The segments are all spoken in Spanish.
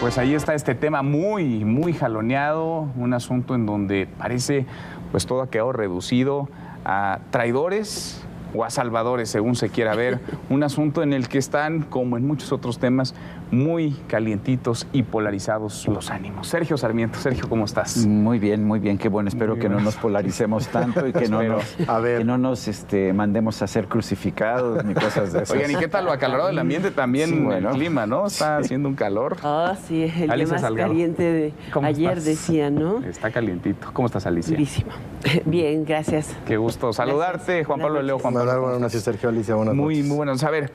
pues ahí está este tema muy jaloneado, un asunto en donde parece pues todo ha quedado reducido a traidores o a salvadores, según se quiera ver, un asunto en el que están, como en muchos otros temas, muy calientitos y polarizados los ánimos. Sergio Sarmiento, Sergio, ¿cómo estás? Muy bien, qué bueno. Espero que no nos polaricemos tanto y que no nos mandemos a ser crucificados ni cosas de esas. Oigan, ¿y qué tal lo acalorado del ambiente también? Sí, bueno, el clima, ¿no? Está haciendo un calor. Sí, es el día más caliente de ayer, decía, ¿no? Está calientito. ¿Cómo estás, Alicia? Durísimo. Bien, gracias. Qué gusto saludarte, Juan Pablo Leo. Juan Pablo, buenas noches, Sergio, Alicia, buenas noches. Muy buenas. A ver,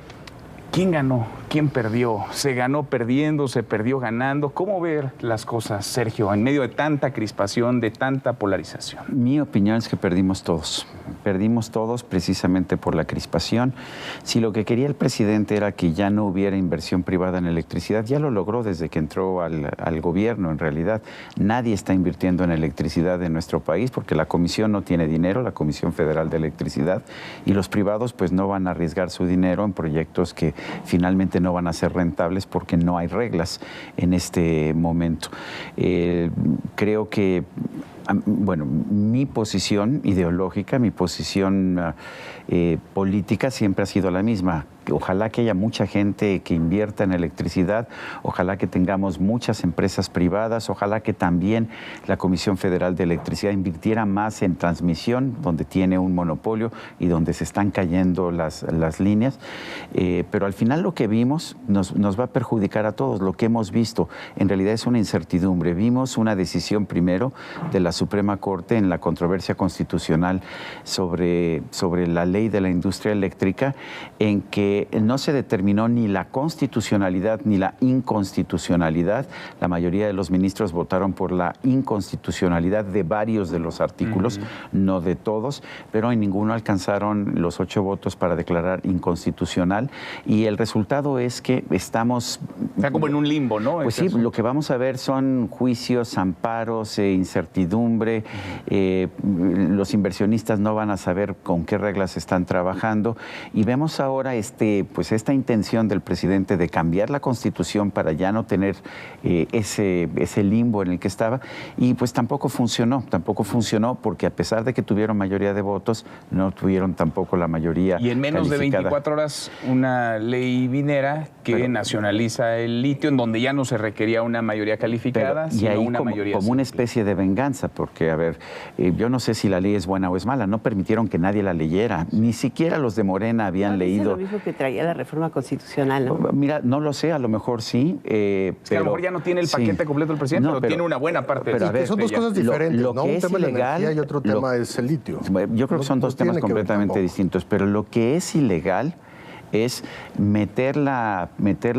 ¿quién ganó? ¿Quién perdió? ¿Se ganó perdiendo? ¿Se perdió ganando? ¿Cómo ver las cosas, Sergio, en medio de tanta crispación, de tanta polarización? Mi opinión es que perdimos todos. Perdimos todos precisamente por la crispación. Si lo que quería el presidente era que ya no hubiera inversión privada en electricidad, ya lo logró desde que entró al gobierno, en realidad. Nadie está invirtiendo en electricidad en nuestro país porque la Comisión no tiene dinero, la Comisión Federal de Electricidad, y los privados pues no van a arriesgar su dinero en proyectos que finalmente no van a ser rentables porque no hay reglas en este momento. Creo que bueno, mi posición ideológica, mi posición política siempre ha sido la misma. Ojalá que haya mucha gente que invierta en electricidad, ojalá que tengamos muchas empresas privadas, ojalá que también la Comisión Federal de Electricidad invirtiera más en transmisión, donde tiene un monopolio y donde se están cayendo las líneas. Pero al final lo que vimos nos va a perjudicar a todos. Lo que hemos visto en realidad es una incertidumbre. Vimos una decisión primero de la Suprema Corte en la controversia constitucional sobre la ley de la industria eléctrica, en que no se determinó ni la constitucionalidad ni la inconstitucionalidad. La mayoría de los ministros votaron por la inconstitucionalidad de varios de los artículos, no de todos, pero en ninguno alcanzaron los 8 votos para declarar inconstitucional. Y el resultado es que estamos... Está como en un limbo, ¿no? Pues sí, lo que vamos a ver son juicios, amparos, incertidumbre. Los inversionistas no van a saber con qué reglas están trabajando. Y vemos ahora pues esta intención del presidente de cambiar la Constitución para ya no tener ese limbo en el que estaba, y pues tampoco funcionó porque a pesar de que tuvieron mayoría de votos, no tuvieron tampoco la mayoría calificada. Y en menos calificada. de 24 horas, una ley minera que nacionaliza el litio, en donde ya no se requería una mayoría calificada, sino ahí una mayoría como una especie de venganza, porque, a ver, yo no sé si la ley es buena o es mala, no permitieron que nadie la leyera, ni siquiera los de Morena habían leído. Es lo mismo que traía la reforma constitucional, ¿no? Mira, no lo sé, a lo mejor sí. Es que a lo mejor ya no tiene el paquete completo el presidente, pero tiene una buena parte. Pero a ver, son dos cosas diferentes, lo ¿no? que Un es tema ilegal, es la energía y otro tema es el litio. Yo creo que son dos temas completamente distintos, pero lo que es ilegal es meter la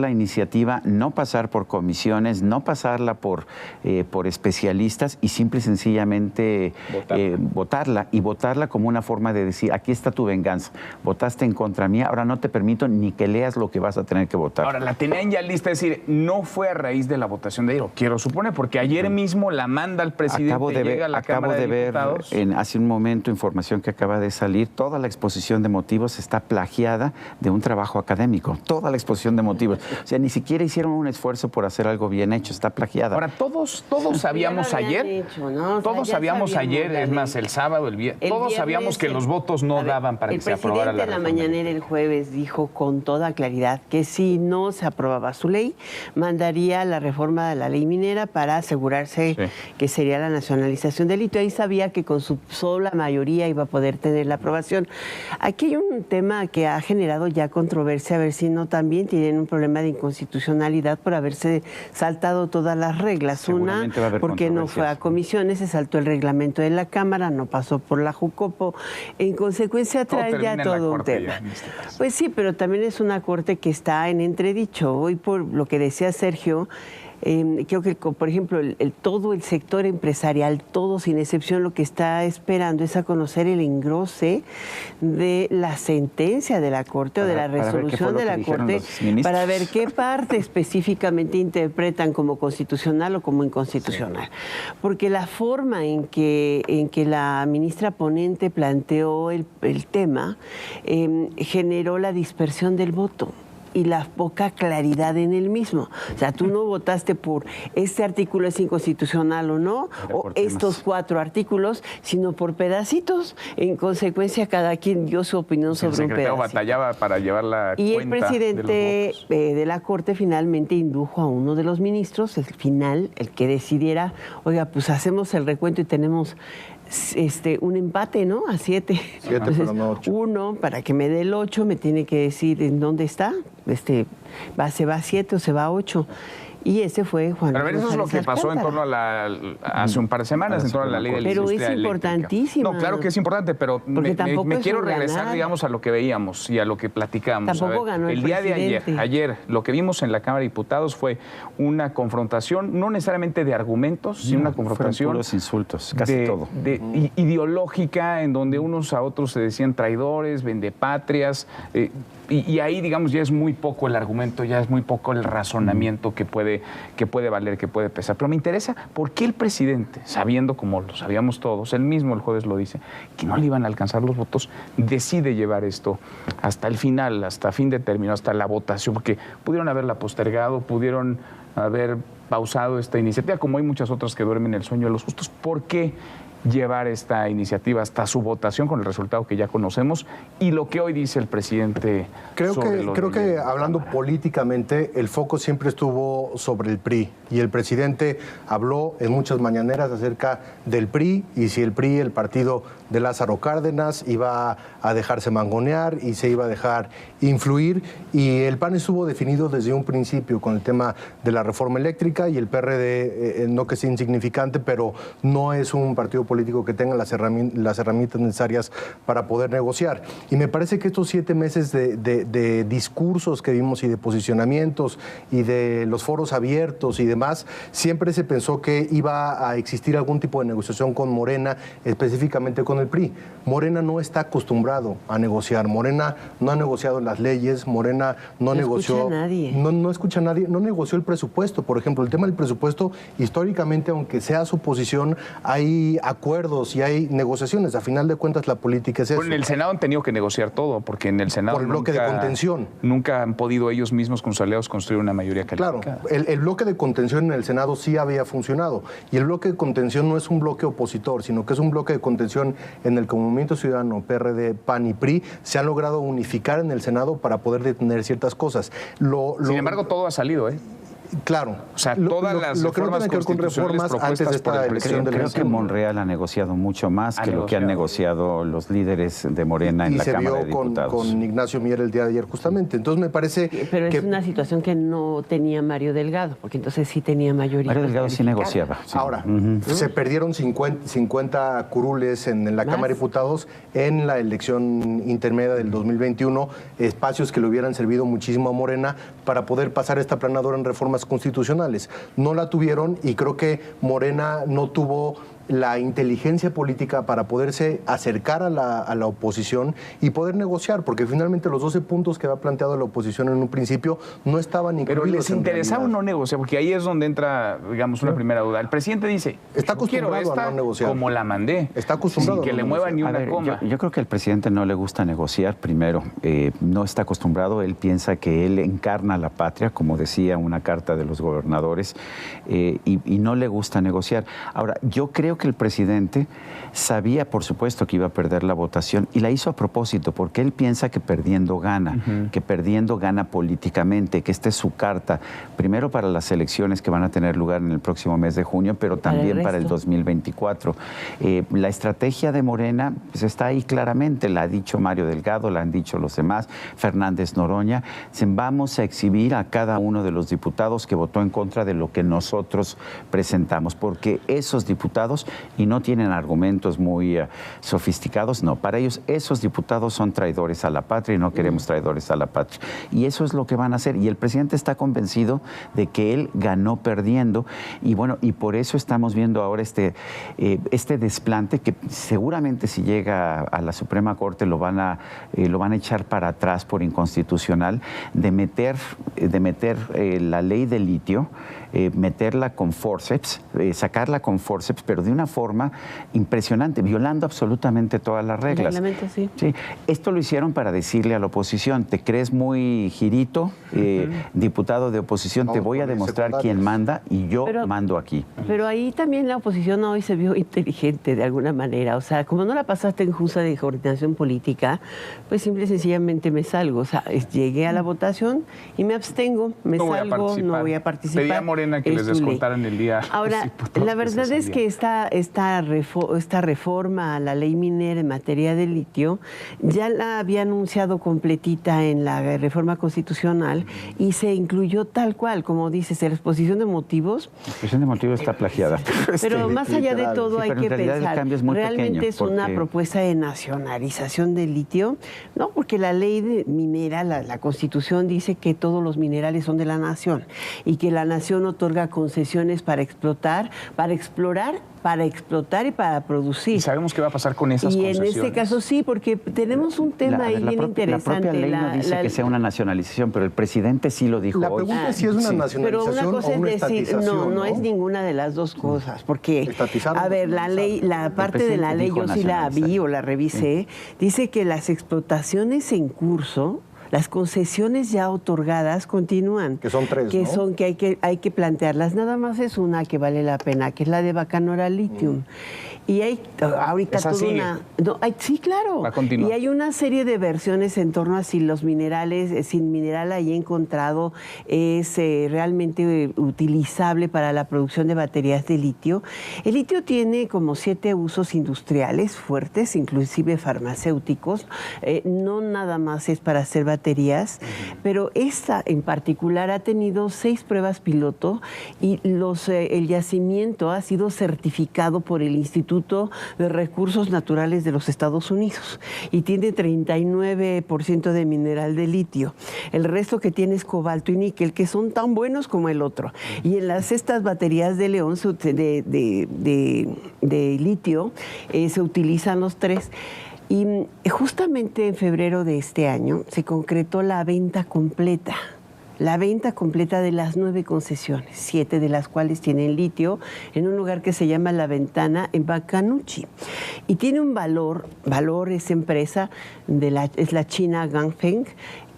iniciativa, no pasar por comisiones, no pasarla por especialistas y simple y sencillamente votarla como una forma de decir, aquí está tu venganza, votaste en contra mía, ahora no te permito ni que leas lo que vas a tener que votar. Ahora, la tenían ya lista, es decir, no fue a raíz de la votación de ayer, quiero suponer, porque ayer mismo la manda el presidente, llega a la Cámara de Diputados. Hace un momento, información que acaba de salir, toda la exposición de motivos está plagiada de un trabajo académico, toda la exposición de motivos. O sea, ni siquiera hicieron un esfuerzo por hacer algo bien hecho, está plagiada. Ahora, todos sabíamos ayer, todos sabíamos ayer, es más, el sábado, el viernes, todos sabíamos que los votos no daban para que se aprobara la reforma. El presidente en la mañanera el jueves dijo con toda claridad que si no se aprobaba su ley, mandaría la reforma de la ley minera para asegurarse que sería la nacionalización del litio. Ahí sabía que con su sola mayoría iba a poder tener la aprobación. Aquí hay un tema que ha generado ya controversia, a ver si no también tienen un problema de inconstitucionalidad por haberse saltado todas las reglas. Una, porque no fue a comisiones, se saltó el reglamento de la Cámara, no pasó por la Jucopo. En consecuencia trae ya todo un tema. Pues sí, pero también es una corte que está en entredicho. Hoy, por lo que decía Sergio, creo que, por ejemplo, todo el sector empresarial, todo sin excepción, lo que está esperando es a conocer el engrose de la sentencia de la Corte o de la resolución de la Corte para ver qué parte específicamente interpretan como constitucional o como inconstitucional. Porque la forma en que la ministra ponente planteó el tema generó la dispersión del voto. y la poca claridad en el mismo. O sea, tú no votaste por este artículo es inconstitucional o no, o estos 4 artículos, sino por pedacitos. En consecuencia, cada quien dio su opinión sobre un pedacito. El secretario batallaba para llevar la y cuenta el presidente de la Corte finalmente indujo a uno de los ministros, el que decidiera, oiga, pues hacemos el recuento y tenemos un empate, ¿no? A 7. Entonces, pero no 8. Uno, para que me dé el 8, me tiene que decir en dónde está. ¿Se va a 7 o se va a 8? Y ese fue Juan. Pero a ver, eso es lo que pasó en torno a hace un par de semanas, en torno a la ley de la industria Pero es importantísimo. No, claro que es importante, pero me quiero regresar, digamos, a lo que veíamos y a lo que platicamos. Tampoco ganó el día de ayer, lo que vimos en la Cámara de Diputados fue una confrontación, no necesariamente de argumentos, sino una confrontación. Fueron puros insultos, casi todo. Ideológica, en donde unos a otros se decían traidores, vendepatrias. Y ahí, digamos, ya es muy poco el argumento, ya es muy poco el razonamiento que puede valer, que puede pesar. Pero me interesa por qué el presidente, sabiendo, como lo sabíamos todos, él mismo el jueves lo dice, que no le iban a alcanzar los votos, decide llevar esto hasta el final, hasta fin de término, hasta la votación, porque pudieron haberla postergado, pudieron haber pausado esta iniciativa, como hay muchas otras que duermen el sueño de los justos. ¿Por qué llevar esta iniciativa hasta su votación con el resultado que ya conocemos y lo que hoy dice el presidente? Creo que hablando políticamente, el foco siempre estuvo sobre el PRI y el presidente habló en muchas mañaneras acerca del PRI y si el PRI, el partido de Lázaro Cárdenas, iba a dejarse mangonear y se iba a dejar influir, y el PAN estuvo definido desde un principio con el tema de la reforma eléctrica, y el PRD, no que sea insignificante, pero no es un partido político que tenga las herramientas necesarias para poder negociar. Y me parece que estos 7 meses de discursos que vimos y de posicionamientos y de los foros abiertos y demás, siempre se pensó que iba a existir algún tipo de negociación con Morena, específicamente con el PRI. Morena no está acostumbrado a negociar. Morena no ha negociado las leyes, Morena no negoció. Escucha a nadie. No escucha a nadie, no negoció el presupuesto. Por ejemplo, el tema del presupuesto, históricamente, aunque sea su posición, hay acuerdos y hay negociaciones. A final de cuentas, la política es eso. En el Senado han tenido que negociar todo, porque en el Senado por el bloque de contención. Nunca han podido ellos mismos con sus aliados construir una mayoría calificada. Claro, el bloque de contención en el Senado sí había funcionado. Y el bloque de contención no es un bloque opositor, sino que es un bloque de contención en el que el Movimiento Ciudadano, PRD, PAN y PRI se han logrado unificar en el Senado para poder detener ciertas cosas. Sin embargo, todo ha salido, ¿eh? Claro. O sea, todas las reformas constitucionales antes de esta elección Creo que Monreal ha negociado mucho más que lo que han negociado los líderes de Morena en la Cámara de Diputados. Con Ignacio Mier el día de ayer justamente. Entonces me parece Pero es una situación que no tenía Mario Delgado, porque entonces sí tenía mayoría. Mario Delgado sí negociaba. Sí. Ahora, se perdieron 50 curules en la Cámara de Diputados en la elección intermedia del 2021, espacios que le hubieran servido muchísimo a Morena para poder pasar esta aplanadora en reformas constitucionales. No la tuvieron y creo que Morena no tuvo la inteligencia política para poderse acercar a la oposición y poder negociar, porque finalmente los 12 puntos que había planteado la oposición en un principio no estaban incluidos. Pero les interesaba o no negociar, porque ahí es donde entra, digamos, una primera duda. El presidente dice, está acostumbrado a no negociar. Como la mandé. Está acostumbrado sin que le mueva ni una coma. Yo creo que al presidente no le gusta negociar, primero. No está acostumbrado, él piensa que él encarna la patria, como decía una carta de los gobernadores, y no le gusta negociar. Ahora, yo creo que el presidente sabía, por supuesto, que iba a perder la votación y la hizo a propósito, porque él piensa que perdiendo gana, que perdiendo gana políticamente, que esta es su carta, primero para las elecciones que van a tener lugar en el próximo mes de junio, pero también para el 2024. La estrategia de Morena pues, está ahí claramente, la ha dicho Mario Delgado, la han dicho los demás, Fernández Noroña. Vamos a exhibir a cada uno de los diputados que votó en contra de lo que nosotros presentamos, porque esos diputados, y no tienen argumentos muy sofisticados, no, para ellos esos diputados son traidores a la patria y no queremos traidores a la patria. Y eso es lo que van a hacer. Y el presidente está convencido de que él ganó perdiendo y bueno, y por eso estamos viendo ahora este desplante que seguramente si llega a la Suprema Corte lo van a echar para atrás por inconstitucional, de meter la ley de litio meterla con forceps, sacarla con forceps, pero de una forma impresionante, violando absolutamente todas las reglas. El reglamento, sí. Sí. Esto lo hicieron para decirle a la oposición, te crees muy girito, diputado de oposición, te voy a demostrar quién manda y yo mando aquí. Pero ahí también la oposición hoy se vio inteligente de alguna manera. O sea, como no la pasaste en Junta de Coordinación Política, pues simple y sencillamente me salgo. O sea, llegué a la votación y me abstengo, no voy a participar. Pedí a Morena que les descontaran el día. Ahora, la verdad es que esta reforma a la ley minera en materia de litio ya la había anunciado completita en la reforma constitucional y se incluyó tal cual, como dices, en la exposición de motivos. La exposición de motivos está plagiada. Pero más allá de todo hay que pensar, ¿realmente es porque... una propuesta de nacionalización del litio? No, porque la ley minera, la Constitución dice que todos los minerales son de la nación y que la nación otorga concesiones para explotar, para explorar, para explotar y para producir. ¿Y sabemos qué va a pasar con esas concesiones? En este caso sí, porque tenemos un tema ahí bien interesante. La propia ley no dice que sea una nacionalización, pero el presidente sí lo dijo hoy. La pregunta es si es una nacionalización pero una cosa o una es decir, estatización. no es ninguna de las dos cosas, porque, a ver, la ley, la parte de la ley yo sí la vi o la revisé, dice que las explotaciones en curso, las concesiones ya otorgadas continúan. Que son 3, que ¿no? son que hay que plantearlas. Nada más es una que vale la pena, que es la de Bacanora Lithium. Y hay ahorita esa toda sigue. una... No, sí, claro. Va a continuar. Y hay una serie de versiones en torno a si los minerales, si el mineral ahí encontrado es realmente utilizable para la producción de baterías de litio. El litio tiene como 7 usos industriales fuertes, inclusive farmacéuticos. No nada más es para hacer baterías, pero esta en particular ha tenido 6 pruebas piloto y el yacimiento ha sido certificado por el Instituto de Recursos Naturales de los Estados Unidos y tiene 39% de mineral de litio. El resto que tiene es cobalto y níquel, que son tan buenos como el otro. Y en estas baterías de León de litio se utilizan los 3. Y justamente en febrero de este año se concretó la venta completa. La venta completa de las 9 concesiones, 7 de las cuales tienen litio, en un lugar que se llama La Ventana, en Bacanuchi. Y tiene un valor esa empresa, es la China Ganfeng,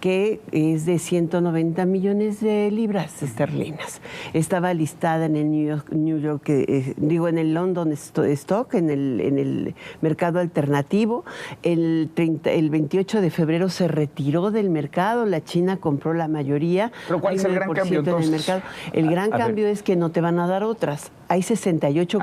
que es de 190 millones de libras esterlinas. Estaba listada en el New York, en el London Stock, en el mercado alternativo. El 28 de febrero se retiró del mercado, la China compró la mayoría. ¿Pero cuál es el gran cambio entonces? El gran cambio es que no te van a dar otras. Hay 68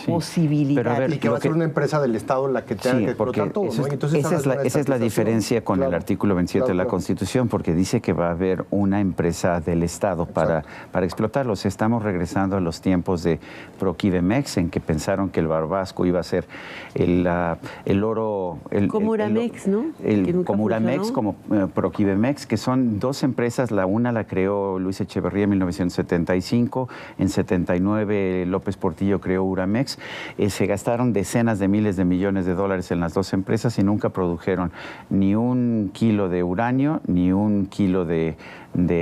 posibilidades. Y que va a ser una empresa del Estado la que tenga que explotar todo, ¿no? Entonces, esa es la diferencia con el artículo 27 de la Constitución, porque dice que va a haber una empresa del Estado para explotarlos. Estamos regresando a los tiempos de Proquibemex, en que pensaron que el Barbasco iba a ser el oro... Como Uramex, ¿no? Como Uramex, como Proquibemex, que son 2 empresas. La una la creó Luis Echeverría en 1975, en 79 López Portillo creó Uramex. Se gastaron decenas de miles de millones de dólares en las 2 empresas y nunca produjeron ni 1 kilo de uranio ni 1 kilo de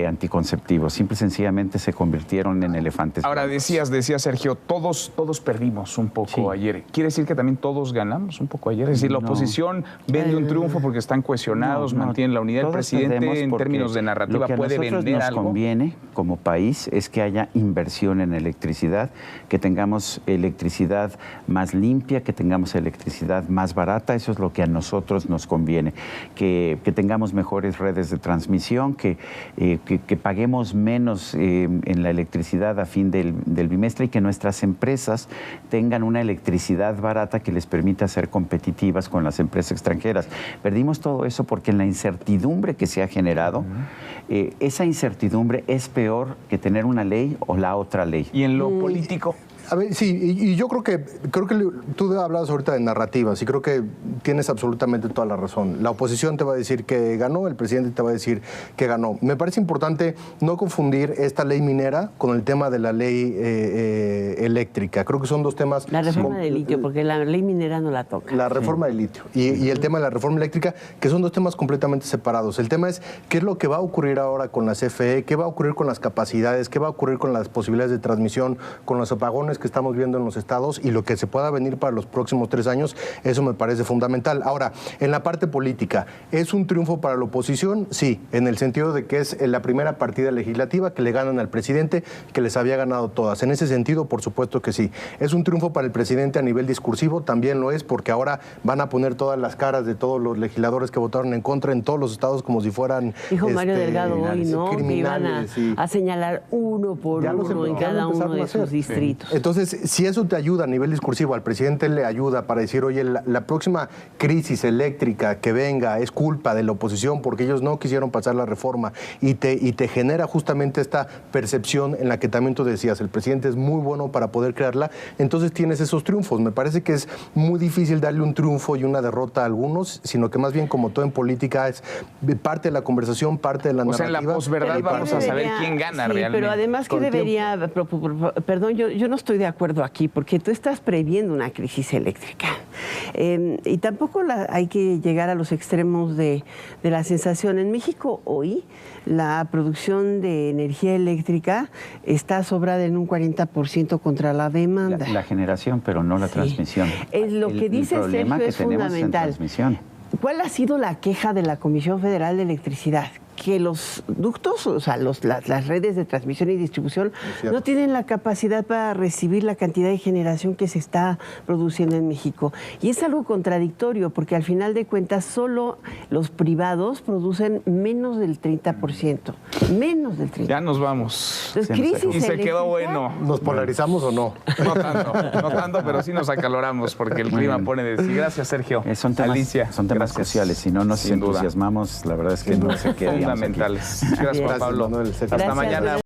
anticonceptivos. Simple y sencillamente se convirtieron en elefantes. Ahora, decía Sergio, todos perdimos un poco ayer. ¿Quiere decir que también todos ganamos un poco ayer? Es decir, la oposición vende un triunfo porque están cohesionados, mantienen la unidad. El presidente, en términos de narrativa, puede vender algo. Lo que a nosotros nos conviene como país es que haya inversión en electricidad, que tengamos electricidad más limpia, que tengamos electricidad más barata. Eso es lo que a nosotros nos conviene. Que tengamos mejores redes de transmisión, que paguemos menos en la electricidad a fin del bimestre y que nuestras empresas tengan una electricidad barata que les permita ser competitivas con las empresas extranjeras. Perdimos todo eso porque en la incertidumbre que se ha generado, esa incertidumbre es peor que tener una ley o la otra ley. ¿Y en lo político? A ver, sí, y yo creo que tú hablabas ahorita de narrativas y creo que tienes absolutamente toda la razón. La oposición te va a decir que ganó, el presidente te va a decir que ganó. Me parece importante no confundir esta ley minera con el tema de la ley eléctrica. Creo que son dos temas... La reforma del litio, porque la ley minera no la toca. La reforma del litio y el tema de la reforma eléctrica, que son dos temas completamente separados. El tema es qué es lo que va a ocurrir ahora con la CFE, qué va a ocurrir con las capacidades, qué va a ocurrir con las posibilidades de transmisión, con los apagones que estamos viendo en los estados y lo que se pueda venir para los próximos 3 años. Eso me parece fundamental. Ahora, en la parte política, ¿es un triunfo para la oposición? Sí, en el sentido de que es la primera partida legislativa que le ganan al presidente, que les había ganado todas. En ese sentido, por supuesto que sí. ¿Es un triunfo para el presidente a nivel discursivo? También lo es, porque ahora van a poner todas las caras de todos los legisladores que votaron en contra en todos los estados como si fueran... Dijo Mario Delgado hoy, ¿no? Que iban a señalar uno por uno en cada uno de sus distritos. Entonces, si eso te ayuda a nivel discursivo, al presidente le ayuda para decir, oye, la próxima crisis eléctrica que venga es culpa de la oposición porque ellos no quisieron pasar la reforma y te genera justamente esta percepción en la que también tú decías, el presidente es muy bueno para poder crearla, entonces tienes esos triunfos. Me parece que es muy difícil darle un triunfo y una derrota a algunos, sino que más bien, como todo en política, es parte de la conversación, parte de la narrativa. O sea, en la posverdad vamos a saber quién gana realmente. Pero además que debería, perdón, yo no estoy de acuerdo aquí, porque tú estás previendo una crisis eléctrica. Y tampoco hay que llegar a los extremos de la sensación. En México hoy la producción de energía eléctrica está sobrada en un 40% contra la demanda. La generación, pero no la transmisión. Es lo que dice Sergio es fundamental. ¿Cuál ha sido la queja de la Comisión Federal de Electricidad? Que los ductos, o sea, las redes de transmisión y distribución no tienen la capacidad para recibir la cantidad de generación que se está produciendo en México. Y es algo contradictorio, porque al final de cuentas solo los privados producen menos del 30%. Menos del 30%. Ya nos vamos. Entonces, crisis y se quedó bueno. ¿Nos polarizamos o no? No tanto, pero sí nos acaloramos, porque el clima pone de sí. Gracias, Sergio. Son temas cruciales. Si no nos entusiasmamos, la verdad es que no se queda. Fundamentales. Gracias, Juan Pablo. Manuel. Hasta mañana.